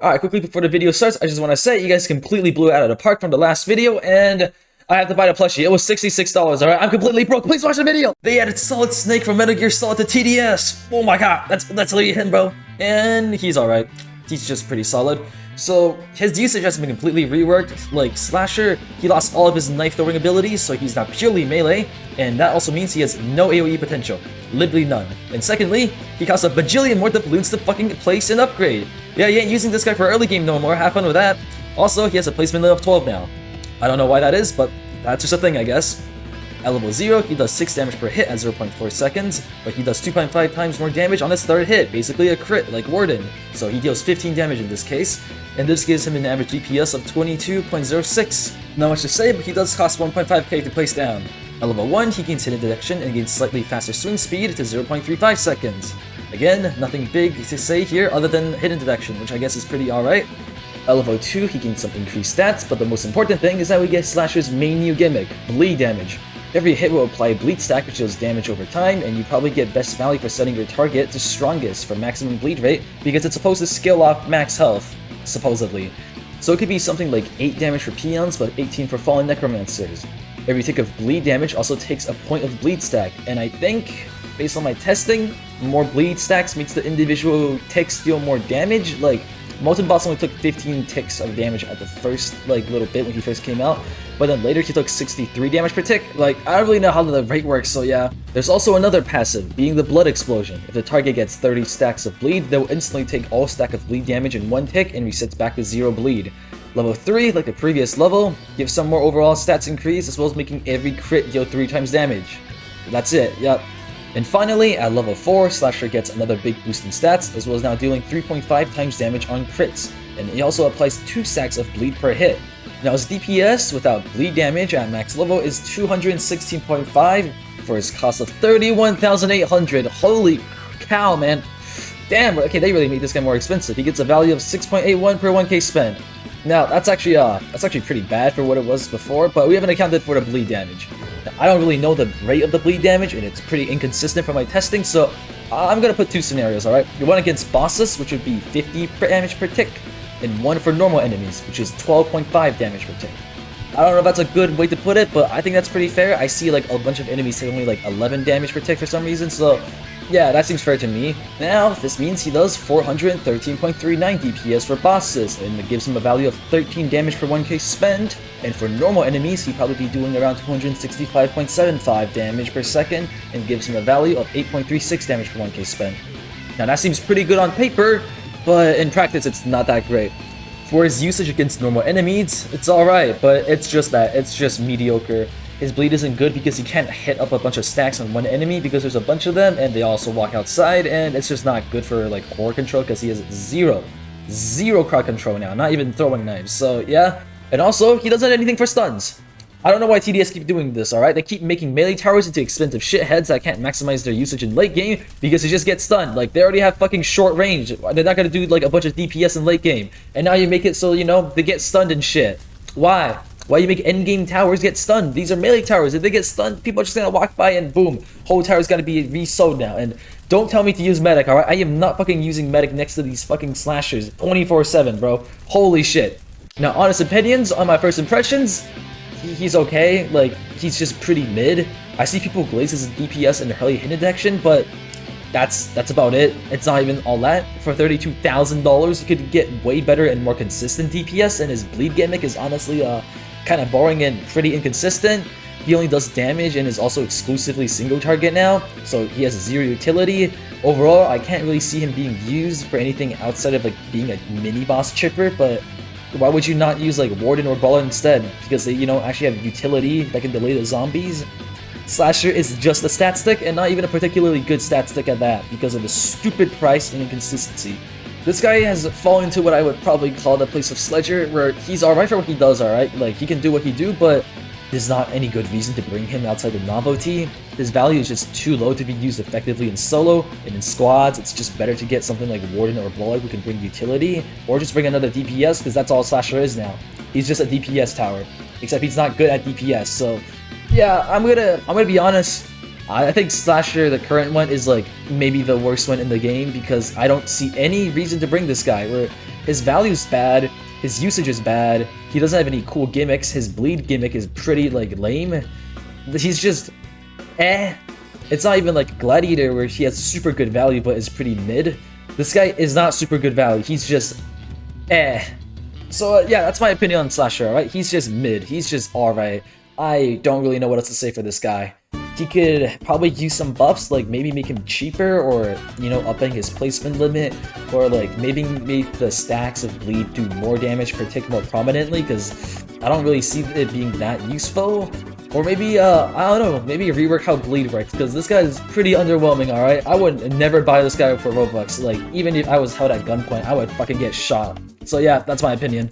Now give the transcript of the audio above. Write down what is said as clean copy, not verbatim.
Alright, quickly before the video starts, I just want to say you guys completely blew it out of the park from the last video, and I have to buy the plushie. It was $66, alright? I'm completely broke. Please watch the video! They added Solid Snake from Metal Gear Solid to TDS. Oh my god, that's literally him, bro. And he's alright. He's just pretty solid. So, his usage has been completely reworked. Like, Slasher, he lost all of his knife-throwing abilities, so he's now purely melee, and that also means he has no AoE potential. Literally none. And secondly, he costs a bajillion more doubloons to fucking place and upgrade. Yeah, you ain't using this guy for early game no more, have fun with that. Also, he has a placement limit of 12 now. I don't know why that is, but that's just a thing, I guess. At level 0, he does 6 damage per hit at 0.4 seconds, but he does 2.5 times more damage on his third hit, basically a crit, like Warden. So he deals 15 damage in this case, and this gives him an average DPS of 22.06. Not much to say, but he does cost 1.5k to place down. At level 1, he gains hidden detection and gains slightly faster swing speed to 0.35 seconds. Again, nothing big to say here other than hidden detection, which I guess is pretty alright. At level 2, he gains some increased stats, but the most important thing is that we get Slasher's main new gimmick, bleed damage. Every hit will apply bleed stack, which deals damage over time, and you probably get best value for setting your target to strongest for maximum bleed rate, because it's supposed to scale off max health, supposedly. So it could be something like 8 damage for peons, but 18 for fallen necromancers. Every tick of bleed damage also takes a point of bleed stack, and I think, based on my testing, more bleed stacks makes the individual ticks deal more damage. Like, Molten Boss only took 15 ticks of damage at the first little bit when he first came out, but then later he took 63 damage per tick. Like, I don't really know how the rate works, so yeah. There's also another passive, being the Blood Explosion. If the target gets 30 stacks of bleed, they'll instantly take all stack of bleed damage in one tick and resets back to 0 bleed. Level 3, like the previous level, gives some more overall stats increase, as well as making every crit deal 3 times damage. That's it, yep. And finally, at level 4, Slasher gets another big boost in stats, as well as now dealing 3.5 times damage on crits, and he also applies 2 stacks of bleed per hit. Now his DPS without bleed damage at max level is 216.5 for his cost of 31,800. Holy cow, man. Damn, okay, they really made this guy more expensive. He gets a value of 6.81 per 1k spent. Now, that's actually pretty bad for what it was before, but we haven't accounted for the bleed damage. Now, I don't really know the rate of the bleed damage, and it's pretty inconsistent from my testing, so I'm gonna put 2 scenarios, alright? One against bosses, which would be 50 damage per tick, and one for normal enemies, which is 12.5 damage per tick. I don't know if that's a good way to put it, but I think that's pretty fair. I see like a bunch of enemies take only like 11 damage per tick for some reason, so yeah, that seems fair to me. Now, this means he does 413.39 DPS for bosses, and it gives him a value of 13 damage per 1k spent, and for normal enemies, he'd probably be doing around 265.75 damage per second, and gives him a value of 8.36 damage per 1k spent. Now that seems pretty good on paper, but in practice it's not that great. For his usage against normal enemies, it's alright, but it's just mediocre. His bleed isn't good because he can't hit up a bunch of stacks on one enemy because there's a bunch of them and they also walk outside, and it's just not good for like core control because he has zero crowd control now, not even throwing knives. So yeah, and also he doesn't have anything for stuns. I don't know why TDS keep doing this, alright? They keep making melee towers into expensive shitheads that can't maximize their usage in late game because they just get stunned. Like, they already have fucking short range. They're not gonna do like a bunch of DPS in late game. And now you make it so, you know, they get stunned and shit. Why? Why you make endgame towers get stunned? These are melee towers. If they get stunned, people are just gonna walk by and boom, whole tower's gonna be re-sewed now. And don't tell me to use medic, alright? I am not fucking using medic next to these fucking slashers 24/7, bro. Holy shit. Now, honest opinions on my first impressions, he's okay. Like, he's just pretty mid. I see people glaze his DPS and early hidden detection, but that's about it. It's not even all that. For $32,000, you could get way better and more consistent DPS, and his bleed gimmick is honestly kind of boring and pretty inconsistent. He only does damage and is also exclusively single target now, so he has 0 utility. Overall, I can't really see him being used for anything outside of like being a mini boss chipper, but why would you not use like Warden or Baller instead? Because they, you know, actually have utility that can delay the zombies. Slasher is just a stat stick, and not even a particularly good stat stick at that, because of the stupid price and inconsistency. This guy has fallen into what I would probably call the place of Sledger, where he's alright for what he does, alright? Like, he can do what he do, but there's not any good reason to bring him outside the novelty. His value is just too low to be used effectively in solo, and in squads, it's just better to get something like Warden or Brawler who can bring utility, or just bring another DPS, because that's all Slasher is now. He's just a DPS tower, except he's not good at DPS, so yeah, I'm gonna be honest. I think Slasher, the current one, is like maybe the worst one in the game because I don't see any reason to bring this guy. Where his value's bad, his usage is bad, he doesn't have any cool gimmicks, his bleed gimmick is pretty, like, lame. He's just, eh. It's not even like Gladiator where he has super good value but is pretty mid. This guy is not super good value, he's just, eh. So yeah, that's my opinion on Slasher, alright? He's just mid, he's just alright. I don't really know what else to say for this guy. He could probably use some buffs, like maybe make him cheaper, or, you know, upping his placement limit, or like maybe make the stacks of bleed do more damage per tick more prominently, because I don't really see it being that useful. Or maybe, I don't know, maybe rework how bleed works, because this guy is pretty underwhelming, alright? I would never buy this guy for Robux. Like, even if I was held at gunpoint, I would fucking get shot. So yeah, that's my opinion.